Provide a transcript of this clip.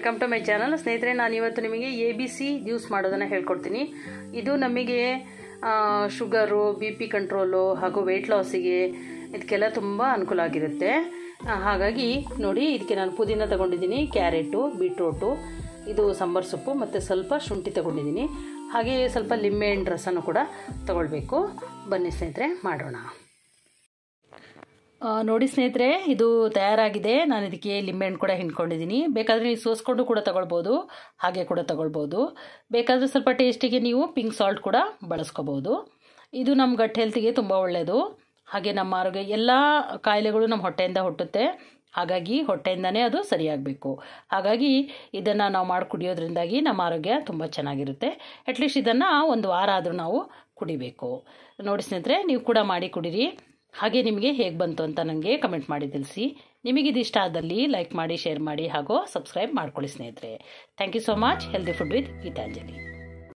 Welcome to my channel. ಸ್ನೇಹಿತರೆ, ನಾನು ಇವತ್ತು ನಿಮಗೆ ABC ಜ್ಯೂಸ್ ಮಾಡೋದನ್ನು ಹೇಳ್ಕೊಡ್ತೀನಿ. ಇದು ನಮಗೆ ಶುಗರು, BP ಕಂಟ್ರೋಲು ಹಾಗೂ ವೆಯ್ಟ್ ಲಾಸಿಗೆ ಇದಕ್ಕೆಲ್ಲ ತುಂಬ ಅನುಕೂಲ ಆಗಿರುತ್ತೆ. ಹಾಗಾಗಿ ನೋಡಿ, ಇದಕ್ಕೆ ನಾನು ಪುದೀನ ತಗೊಂಡಿದ್ದೀನಿ, ಕ್ಯಾರೆಟು, ಬೀಟ್ರೋಟು, ಇದು ಸಾಂಬಾರು ಸೊಪ್ಪು ಮತ್ತು ಸ್ವಲ್ಪ ಶುಂಠಿ ತಗೊಂಡಿದ್ದೀನಿ. ಹಾಗೆ ಸ್ವಲ್ಪ ಲಿಂಬೆಹಣ್ಣು ರಸನೂ ಕೂಡ ತಗೊಳ್ಬೇಕು. ಬನ್ನಿ ಸ್ನೇಹಿತರೆ, ಮಾಡೋಣ. ನೋಡಿ ಸ್ನೇಹಿತರೆ, ಇದು ತಯಾರಾಗಿದೆ. ನಾನು ಇದಕ್ಕೆ ಲಿಂಬೆಹಣ್ಣು ಕೂಡ ಹಿಂಡ್ಕೊಂಡಿದ್ದೀನಿ. ಬೇಕಾದರೆ ನೀವು ಸೋಸ್ಕೊಂಡು ಕೂಡ ತಗೊಳ್ಬೋದು, ಹಾಗೆ ಕೂಡ ತಗೊಳ್ಬೋದು. ಬೇಕಾದರೆ ಸ್ವಲ್ಪ ಟೇಸ್ಟಿಗೆ ನೀವು ಪಿಂಕ್ ಸಾಲ್ಟ್ ಕೂಡ ಬಳಸ್ಕೋಬೋದು. ಇದು ನಮ್ಮ ಗಟ್ ಹೆಲ್ತಿಗೆ ತುಂಬ ಒಳ್ಳೆಯದು. ಹಾಗೆ ನಮ್ಮ ಆರೋಗ್ಯ, ಎಲ್ಲ ಕಾಯಿಲೆಗಳು ನಮ್ಮ ಹೊಟ್ಟೆಯಿಂದ ಹುಟ್ಟುತ್ತೆ. ಹಾಗಾಗಿ ಹೊಟ್ಟೆಯಿಂದನೇ ಅದು ಸರಿಯಾಗಬೇಕು. ಹಾಗಾಗಿ ಇದನ್ನು ನಾವು ಮಾಡಿ ಕುಡಿಯೋದ್ರಿಂದಾಗಿ ನಮ್ಮ ಆರೋಗ್ಯ ತುಂಬ ಚೆನ್ನಾಗಿರುತ್ತೆ. ಅಟ್ಲೀಸ್ಟ್ ಇದನ್ನು ಒಂದು ವಾರ ಆದರೂ ನಾವು ಕುಡಿಬೇಕು. ನೋಡಿ ಸ್ನೇಹಿತರೆ, ನೀವು ಕೂಡ ಮಾಡಿ ಕುಡೀರಿ. ಹಾಗೆ ನಿಮಗೆ ಹೇಗೆ ಬಂತು ಅಂತ ನನಗೆ ಕಮೆಂಟ್ ಮಾಡಿ ತಿಳಿಸಿ. ನಿಮಗಿದು ಇಷ್ಟ ಆದಲ್ಲಿ ಲೈಕ್ ಮಾಡಿ, ಶೇರ್ ಮಾಡಿ ಹಾಗೂ ಸಬ್ಸ್ಕ್ರೈಬ್ ಮಾಡ್ಕೊಳ್ಳಿ ಸ್ನೇಹಿತರೆ. Thank you so much. Healthy food with Geetanjali.